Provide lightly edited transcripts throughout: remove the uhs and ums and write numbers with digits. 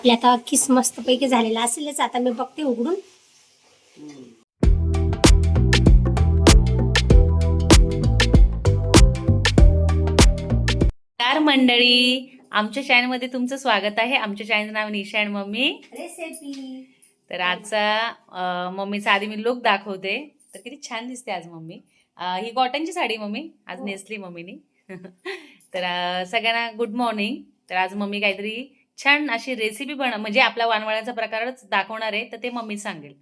आपल्या आता किस मस्त पैकी झालेला असेलच. आता मी बघते उघडून. नमस्कार मंडळी, आमच्या चॅनलमध्ये तुमचं स्वागत आहे. आमच्या चॅनलचं नाव निशा अँड मम्मी रेसिपी. तर आजचा मम्मीचा आधी मी लुक दाखवते. तर किती छान दिसते आज मम्मी. ही कॉटनची साडी मम्मी आज नेसली मम्मीनी. तर सगळ्यांना गुड मॉर्निंग. तर आज मम्मी काहीतरी छान अशी रेसिपी म्हणजे आपला वानवळ्याचा प्रकारच दाखवणार आहे. तर ते मम्मी सांगेल.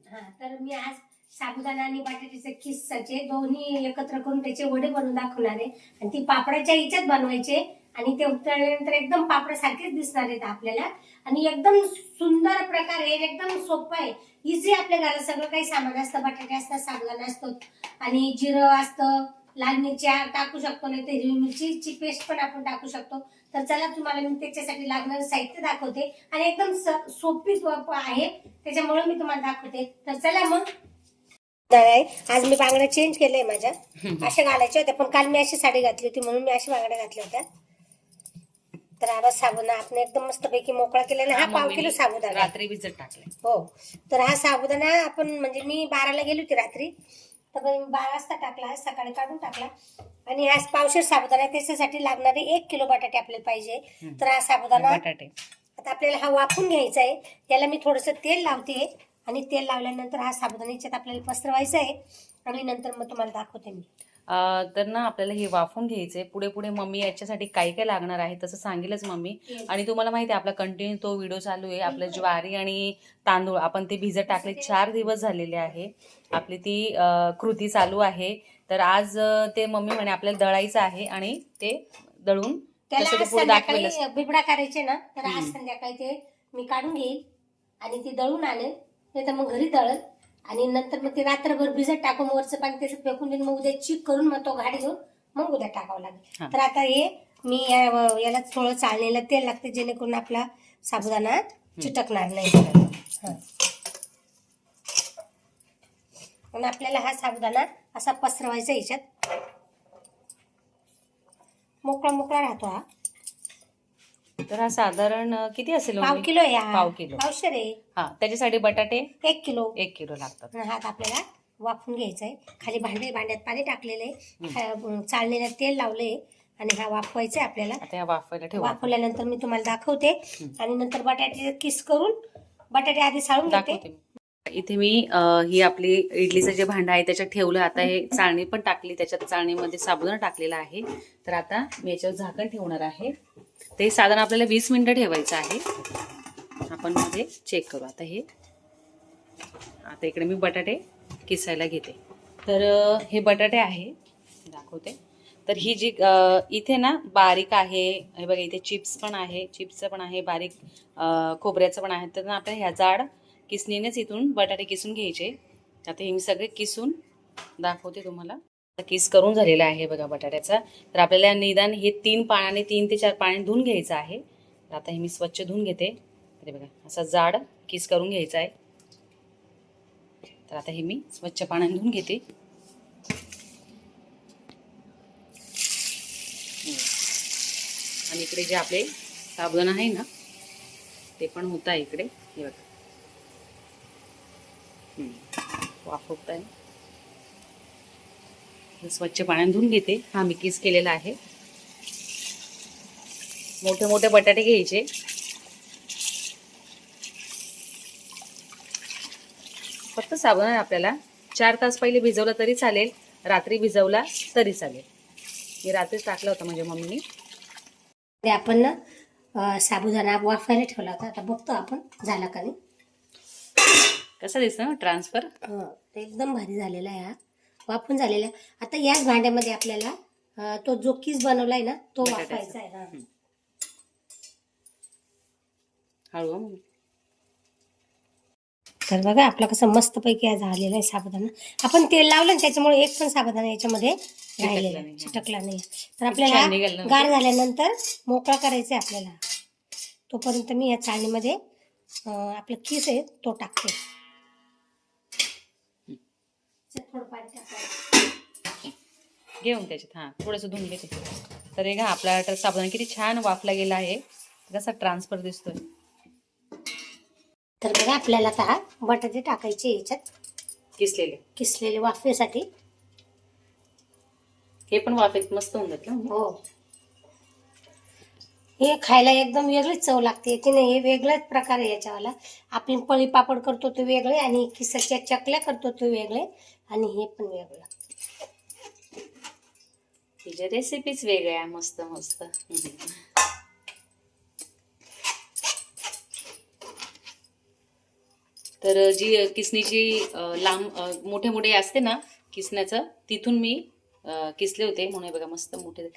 तर मी आज साबुदाणा आणि बटाट्याचे किस्साचे दोन्ही एकत्र करून त्याचे वडे बनवून दाखवणार आहे. आणि ती पापडाच्या ह्याच्यात बनवायचे आणि ते उतरल्यानंतर एकदम पापडासारखेच दिसणार आहेत आपल्याला. आणि एकदम सुंदर प्रकार आहे, एकदम सोपं आहे, इझी. आपल्या घरात सगळं काही सामान असतं, बटाटे असतात, साबुदाणा असतो आणि जिरं असतं, लाल मिरच्या टाकू शकतो, नाही तर हिरवी मिरचीची पेस्ट पण आपण टाकू शकतो. तर चला तुम्हाला मी त्याच्यासाठी लागणारं साहित्य दाखवते आणि एकदम सोपी आहे, त्याच्यामुळे मी तुम्हाला दाखवते. तर चला मग. आज मी बांगड्या चेंज केलंय माझ्या. अशा घालायच्या होत्या पण काल मी अशी साडी घातली होती म्हणून मी अशी बांगड्या घातल्या होत्या. तर आता साबुदाणा आपण एकदम मस्त पैकी मोकळा केलेला. हा 1/2 किलो साबुदाणा रात्री भिजत टाकले. हो. तर हा साबुदाणा आपण म्हणजे मी 12ला गेली होती रात्री, तर मी 12 वाजता टाकला, सकाळी काढून टाकला. आणि हा 1/2 साबुदाणा, त्याच्यासाठी लागणारे 1 किलो बटाटे आपल्याला पाहिजे. तर हा साबुदाणा बटाटे आता आपल्याला हा वाफून घ्यायचा आहे. याला मी थोडंसं तेल लावते आणि तेल लावल्यानंतर हा साबुदाणा याच्यात आपल्याला पसरवायचा आहे आणि नंतर मग तुम्हाला दाखवते मी. तर ना आपल्याला हे वाफून घ्यायचंय. पुढे पुढे मम्मी याच्यासाठी काय काय लागणार आहे तसं सांगेलच मम्मी. आणि तुम्हाला माहिती आहे आपला कंटिन्यू तो व्हिडिओ चालू आहे. आपलं ज्वारी आणि तांदूळ आपण ते भिजत टाकले, 4 दिवस झालेले आहे. आपली ती कृती चालू आहे. तर आज ते मम्मी म्हणे आपल्याला दळायचं आहे आणि ते दळून त्याला बिबडा करायचे ना, तर आज संध्याकाळी ते मी काढून घेईल आणि ते दळून आणेल, नाही तर मग घरी दळल आणि नंतर मग ते रात्रभर भिजत टाकून वरचं पाणी त्याचं फेकून देऊन मग उद्या चिक करून मग तो घाडी घेऊन मग उद्या टाकावं लागेल. तर आता हे मी याला थोडं चाळणीला तेल लागते जेणेकरून आपला साबुदाणा चिटकणार नाही. आणि आपल्याला हा साबुदाणा असा पसरवायचा, याच्यात मोकळा मोकळा राहतो हा. तर हा साधारण किती असेल? 1/2 किलो आहे. 1/2 किलो पावशेर आहे. हा, त्याच्यासाठी बटाटे 1 किलो. 1 किलो लागतात. हा आपल्याला वाफून घ्यायचा आहे. खाली भांड्यात पाणी टाकलेलं आहे, चाळणीला तेल लावलंय आणि हा वाफवायचा आहे आपल्याला. आता वाफवायला ठेवू. वाफवल्यानंतर मी तुम्हाला दाखवते आणि नंतर बटाटे किस करून बटाटे आधी साळून घेते. इथे मी ही आपली इडलीचं जे भांडं आहे त्याच्यात ठेवलं. आता हे चाळणी पण टाकली, त्याच्यात चाळणीमध्ये साबुदाणा टाकलेला आहे. तर आता मी याच्यावर झाकण ठेवणार आहे. ते साधारण आपल्याला 20 मिनिटं ठेवायचं आहे. आपण मध्ये चेक करू. आता इकडे मी बटाटे किसायला घेते. तर हे बटाटे आहे, दाखवते. तर ही जी इथे ना बारीक आहे, हे बघा इथे चिप्स पण आहे, चिप्सचं पण आहे, बारीक खोबऱ्याचं पण आहे. तर आपल्याला ह्या जाड किसणीनेच इथून बटाटे किसून घ्यायचे. आता हे मी सगळे किसून दाखवते तुम्हाला. किस करून झालेला आहे बघा बटाट्याचा. तर आपल्याला निदान हे 3 पाण्याने 3 ते 4 पाणी धुवून घ्यायचं आहे. तर आता हे मी स्वच्छ धुवून घेते. तर बघा असा जाड किस करून घ्यायचा आहे. तर आता हे मी स्वच्छ पाण्याने धुवून घेते. आणि इकडे जे आपले साबुदाणा आहे ना ते पण होत आहे इकडे. हे बघा वाफवत आहे. स्वच्छ पाण्याने धुवून घेते. हा मी किस केलेला आहे. मोठे मोठे बटाटे घ्यायचे. फक्त साबुदाणा आपल्याला 4 तास पहिले भिजवला तरी चालेल, रात्री भिजवला तरी चालेल. मी रात्रीच टाकला होता म्हणजे मम्मीने. आपण ना साबुदाणा वाफायला ठेवला होता. आता बघतो आपण झाला का नाही. कसं दिसतं ट्रान्सफर. ते एकदम भारी झालेला आहे. हा वाफून झालेला. आता याच भांड्यामध्ये आपल्याला तो जो किस बनवलाय ना तो वाफायचा आहे. हळू. तर बघा आपला कसं मस्त पैकी झालेला आहे साबुदाणा. आपण तेल लावलं ना त्याच्यामुळे एक पण साबुदाणा याच्यामध्ये राहिलेला चिटकला नाही. तर आपल्याला गार झाल्यानंतर मोकळा करायचा आहे आपल्याला. तोपर्यंत मी या चाळणीमध्ये आपला किस आहे तो टाकते. घेऊन त्याच्यात थोडंसं धुवून घेते. तर हे आपला साबुदाणा किती छान वाफला गेला आहे. कसा ट्रान्सफर दिसतोय. आपल्याला आता हा बटाटे टाकायचे याच्यात किसलेले. किसलेले वाफेसाठी. हे पण वाफेत मस्त होऊन जात ना. हो, हे खायला एकदम वेगळीच चव लागते की नाही. हे वेगळाच प्रकार आहे याच्यावाला. आपण पळी पापड करतो ते वेगळे आणि किसाच्या चकल्या करतो ते वेगळे आणि हे पण वेगळं. तिच्या रेसिपीज वेगळ्या मस्त मस्त. तर जी किसणीची लांब मोठे मोठे असते ना किसण्याचं, तिथून मी किसले होते म्हणून बघा मस्त मोठे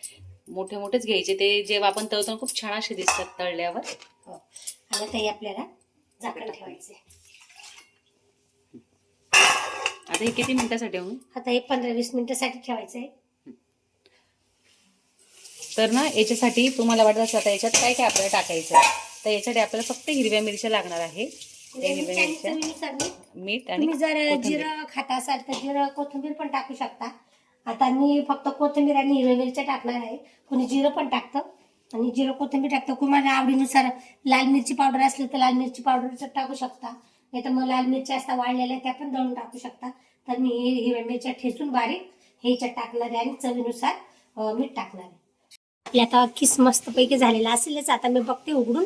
मोठे मोठेच घ्यायचे. ते जेव्हा आपण तळतो खूप छान असे दिसतात तळल्यावर. हो. आणि आता हे आपल्याला झाकण ठेवायचे. आता हे किती मिनिटासाठी होऊन? आता हे 15-20 मिनिटासाठी ठेवायचंय. तर ना याच्यासाठी तुम्हाला वाटत असं आता याच्यात काय काय आपल्याला टाकायचं आहे, तर याच्यासाठी आपल्याला फक्त हिरव्या मिरच्या लागणार आहे. त्या हिरव्या मिरच्या, मीठ आणि तुम्ही जर कोथिंबीर. जिरं खाता असाल तर जिरं कोथिंबीर पण टाकू शकता. आता मी फक्त कोथिंबीर आणि हिरव्या मिरच्या टाकणार आहे. कोणी जिरं पण टाकतं आणि जिरं कोथिंबीर टाकतं. कुणाला आवडीनुसार लाल मिरची पावडर असली तर लाल मिरची पावडर टाकू शकता, नाही तर मग लाल मिरच्या असता वाळलेल्या त्या पण दळून टाकू शकता. तर मी हिरव्या मिरच्या ठेचून बारीक हे याच्यात टाकणार आहे आणि चवीनुसार मीठ टाकणार आहे. आपल्या आता किस मस्त पैकी झालेला असेलच. आता मी बघते उघडून.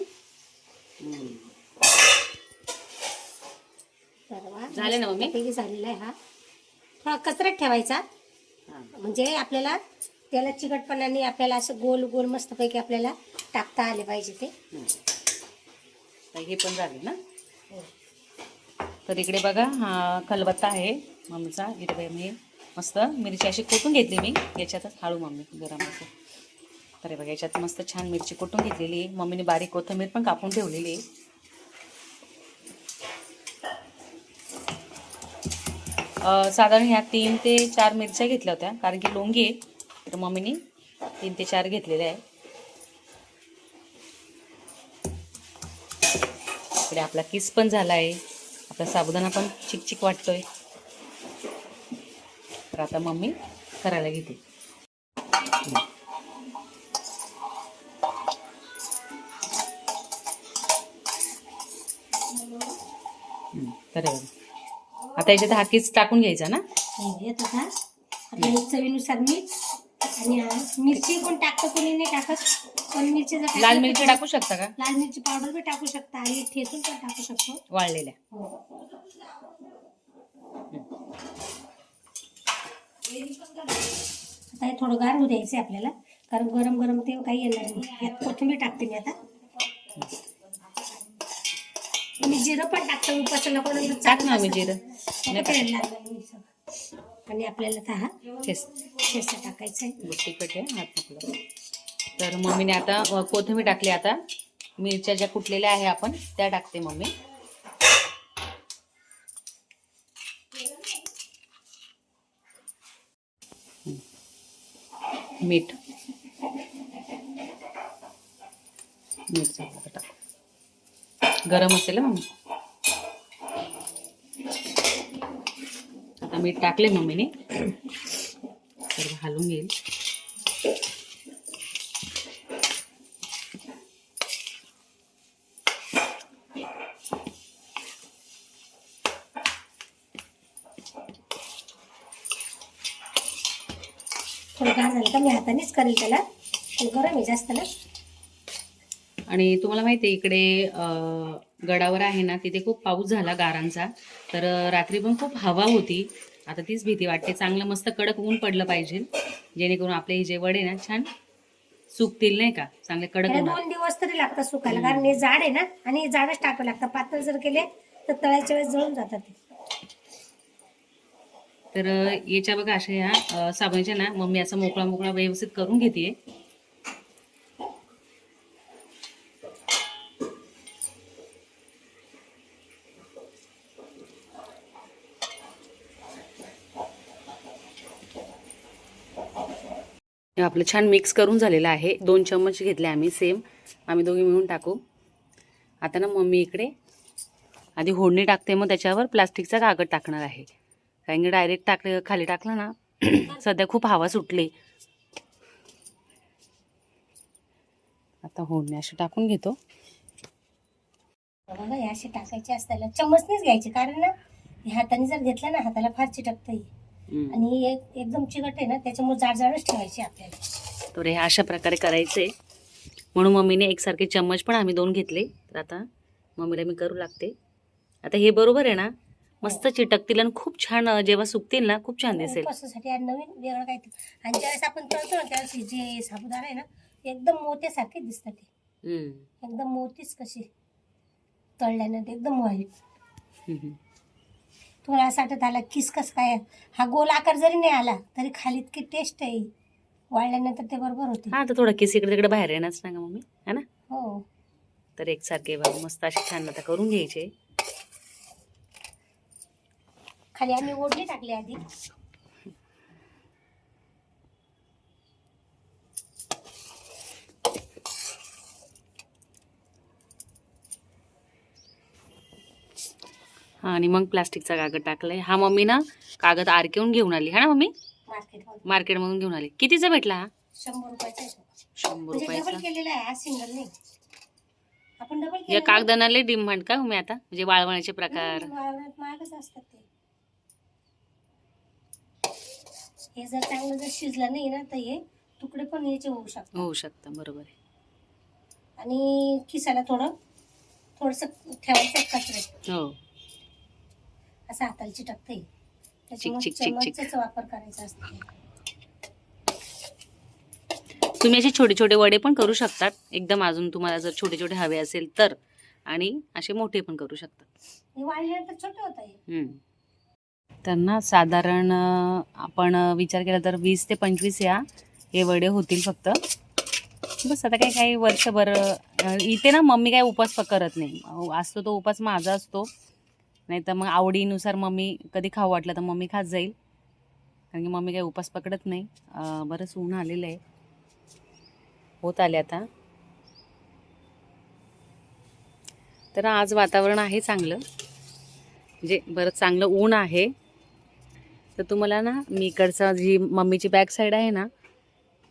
झाले ना मम्मी? पैकी झालेला आहे. हा थोडा कचऱ्यात ठेवायचा म्हणजे आपल्याला त्याला चिकटपणाने आपल्याला असं गोल गोल मस्त पैकी आपल्याला टाकता आले पाहिजे ते. हे पण झाले ना. तर इकडे बघा हा खलबत्ता आहे मम्मीचा. इथे मी मस्त मिरची अशी कोटून घेतली मी याच्यातच. हळू मम्मी गरम असं. तर बघा याच्यात मस्त छान मिरची कोटून घेतलेली आहे. मम्मीने बारीक कोथिंबीर पण कापून ठेवलेली आहे. साधारण ह्या 3 ते 4 मिरच्या घेतल्या होत्या कारण की लोंगी आहे, तर मम्मीने 3 ते 4 घेतलेल्या आहे. इकडे आपला किस पण झाला आहे. आपला साबुदाणा पण चिकचिक वाटतोय. तर आता मम्मी करायला घेते. तर आता याच्यात हा किस टाकून घ्यायचा ना. येत होता आपल्या चवीनुसार मीठ आणि मिरची पण टाकतं, कोणी नाही टाकत. पण मिरची जर लाल मिरची टाकू शकता का? लाल मिरची पावडर बी टाकू शकता आणि ठेचून पण टाकू शकतो वाळलेल्या. आता हे थोडं गार होऊ द्यायचं आपल्याला कारण गरम गरम ते काही येणार नाही. यात कोथिंबीर टाकते मी आता. मी जिरं पण टाकतो उपासाला कोणाला टाक ना मी जिरं. आणि आपल्याला आता हा ठेचा टाकायचा आहे. तिखट आहे हात टाकलं. तर मम्मीने आता कोथिंबीर टाकली. आता मिरच्या ज्या कुटलेल्या आहे आपण त्या टाकते मम्मी. मीठ टाक. गरम असेल मम्मी. आता मीठ टाकले मम्मीने. सर्व हलवून घेईल. थोडं गार झालं का मी हातानेच करेल त्याला, गरम आहे जास्त ना. आणि तुम्हाला माहिती आहे इकडे गडावर आहे ना तिथे खूप पाऊस झाला गारांचा. तर रात्री पण खूप हवा होती. आता तीच भीती वाटते. चांगलं मस्त कडक ऊन पडलं पाहिजे जेणेकरून आपले हे जे वडे ना छान सुकतील नाही का, चांगले कडक. 2 दिवस तरी लागतात सुकायला कारण हे जाड आहे ना आणि जाडच टाकावं लागतं. पातळ जर केले तर तळायच्या वेळेस जळून जातात ते. तर याच्या बघा अशा ह्या साबणीच्या ना मम्मी असं मोकळा मोकळा व्यवस्थित करून घेते. आपलं छान मिक्स करून झालेलं आहे. 2 चम्मच घेतले आम्ही सेम. आम्ही दोघी मिळून टाकू. आता ना मम्मी इकडे आधी होडणी टाकते, मग त्याच्यावर प्लास्टिकचा कागद टाकणार आहे. कारण की डायरेक्ट खाली टाकलं ना सध्या खूप हवा सुटली. आता होडणी अशी टाकून घेतो. बघा हे असे टाकायचे असताना चम्मचनीच घ्यायचे, कारण ना हे हाताने जर घेतलं ना हाताला फार चिटकतं आणि एकदम चिकट आहे ना, त्याच्यामुळे जाडजाडच ठेवायची आपल्याला. तर हे अशा प्रकारे करायचे, म्हणून मम्मीने एकसारखे चम्मच पण आम्ही 2 घेतले. तर आता मम्मीला मी करू लागते. आता हे बरोबर आहे ना, मस्त चिटकतील आणि खूप छान जेव्हा सुकतील ना खूप छान दिसेल. उपवासासाठी आज नवीन वेगळं काहीतरी. आणि ज्यावेळेस आपण तळतो ना त्यावेळेस हे जे साबुदाणा आहे ना एकदम मोत्यासारखे दिसतात ते, एकदम मोतीच कशी तळल्यानंतर एकदम व्हाईट. तुम्हाला असं वाटत आला किस कस काय, हा गोल आकार जरी नाही आला तरी खाली इतकी टेस्ट आहे, वाळल्यानंतर ते बरोबर होते. हा, तर थोडा किस इकडे तिकडे बाहेर येणारच ना मम्मी, है ना. हो, तर एकसारखे बघ मस्त असे छान आता करून घ्यायचे. खाली आम्ही ओढणी टाकली आधी. हा, आणि मग प्लास्टिकचा कागद टाकलाय. हा मम्मी ना कागद आरकेहून घेऊन आली, हा ना मम्मी, मार्केटमधून घेऊन आली. कितीचा भेटला हा? 100 रुपयाचा. 100 रुपयाचा. डबल केलेला आहे हा, सिंगल नाही. आपण डबल या केलं कागदानाला डिमांड का मम्मी आता, म्हणजे वाळवण्याचे प्रकार. महागच असतात ते. हे जर चांगलं जर शिजलं नाही ना तर हे तुकडे पण याचे होऊ शकतात. बरोबर आहे. आणि खिसाला थोडस ठेवायचं कचऱ्यात. हो, असं हाताला चिटकतंय, चिक चिक चिक चिक. चमचाचा वापर करायचा असतो. तुम्ही असे छोटे छोटे वडे पण करू शकतात एकदम, अजून तुम्हाला जर छोटे छोटे हवे असेल तर, आणि असे मोठे पण करू शकतात. हे वाळल्यानंतर छोटे होत आहे. तर ना साधारण आपण विचार केला तर 20 ते 25 हे वडे होतील फक्त. बस आता काही वर्षभर इथे ना मम्मी काय उपास करत नाही. असतो तो उपास माझा असतो, नाही तर मग आवडीनुसार मम्मी कधी खाऊ वाटलं तर मम्मी खात जाईल, कारण की मम्मी काही उपास पकडत नाही. बरंच ऊन आलेलं आहे, होत आले आता. तर आज वातावरण आहे चांगलं, म्हणजे बरंच चांगलं ऊन आहे. तर तुम्हाला ना मी इकडचा जी मम्मीची बॅक साईड आहे ना,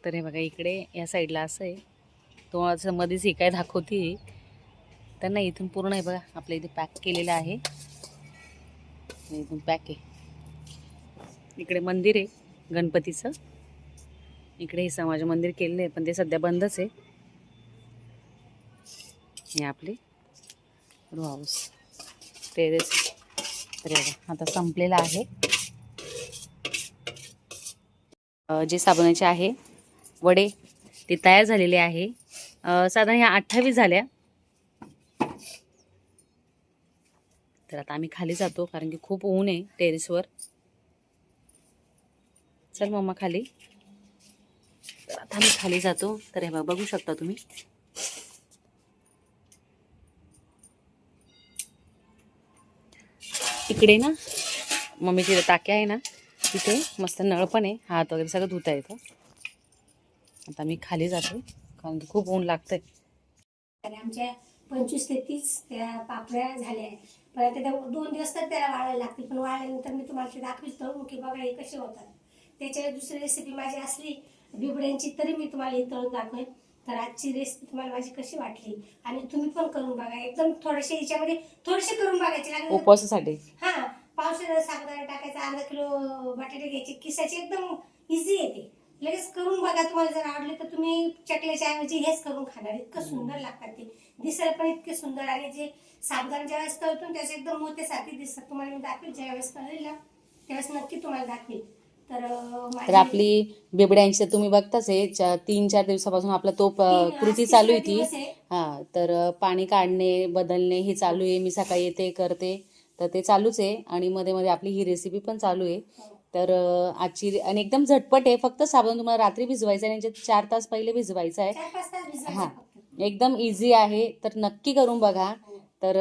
तर हे बघा इकडे या साईडला असं आहे, तो असं मध्येच ही काय दाखवते. तर ना इथून पूर्ण आहे बघा आपल्या इथे पॅक केलेलं आहे, इथून पॅक आहे. इकडे मंदिर आहे गणपतीचं, इकडे हे समाज मंदिर केलेलं आहे पण ते सध्या बंदच आहे. हे आपले रो हाऊस टेरेस. तर आता संपलेलं आहे. जे साबणाचे आहे वडे ते तयार झालेले आहे. साधारण ह्या 28 झाल्या. तर आता आम्ही खाली जातो, कारण की खूप ऊन आहे टेरेसवर. चल मम्मा खाली. तर आता आम्ही खाली जातो. तर हे बघू शकता तुम्ही, इकडे ना मम्मीची टाकी आहे ना, तिथे मस्त नळ पण आहे, हात वगैरे सगळं धुता येतं. आता मी खाली जाते, कारण की खूप ऊन लागतंय. आमच्या 25 ते 30 त्या पापड्या झाल्या आहेत, पण आता त्या 2 दिवस तर त्याला वाळायला लागतील. पण वाळल्यानंतर मी तुम्हाला ते दाखवितो की बघा हे कसे होतात. त्याच्यावर दुसरी रेसिपी माझी असली बिबड्यांची तरी मी तुम्हाला हे तळून दाखवेन. तर आजची रेसिपी तुम्हाला माझी कशी वाटली आणि तुम्ही पण करून बघा. एकदम थोडेसे याच्यामध्ये थोडेसे करून बघायचे उपवासासाठी. हा, पावसाळ्यात साबुदाणा टाकायचा, अर्धा किलो बटाटे घ्यायचे, किसायचे, एकदम इझी येते. लगेच करून बघा. तुम्हाला जर आवडले तर तुम्ही चकल्याच्या ऐवजी हेच करून खाणार. इतकं सुंदर लागतात ते, दिसायला पण इतके सुंदर. आणि जे साबुदाणा ज्यावेळेस तळतो त्याचे एकदम मोत्यासारखे दिसतात. तुम्हाला मी दाखवेल ज्यावेळेस तळेल ना त्यावेळेस नक्की तुम्हाला दाखवेल. तर आपली बिबड्यांची तुम्ही बघताच आहे, 3-4 दिवसापासून आपला तो कृती चालू होती. हा, तर पाणी काढणे बदलणे हे चालू आहे. मी सकाळी येते करते, तर ते चालूच आहे. आणि मध्ये मध्ये आपली ही रेसिपी पण चालू आहे. तर आजची आणि एकदम झटपट आहे. फक्त साबण तुम्हाला रात्री भिजवायचं आहे, 4 तास पहिले भिजवायचं आहे. हा, एकदम इझी आहे. तर नक्की करून बघा. तर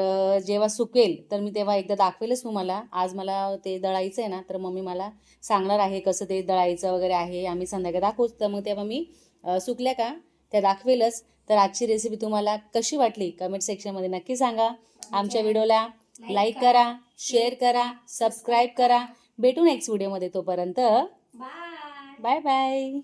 जेव्हा सुकेल तर मी तेव्हा एकदा दाखवेलच तुम्हाला. आज मला ते दळायचं आहे ना, तर मम्मी मला सांगणार आहे कसं ते दळायचं वगैरे आहे. आम्ही संध्याकाळी दाखवूच, तर मग तेव्हा मी सुकल्या का त्या दाखवेलच. तर आजची रेसिपी तुम्हाला कशी वाटली कमेंट सेक्शनमध्ये नक्की सांगा. आमच्या व्हिडिओला लाईक करा, शेअर करा, सबस्क्राईब करा. भेटू नेक्स्ट व्हिडिओमध्ये. तोपर्यंत बाय बाय.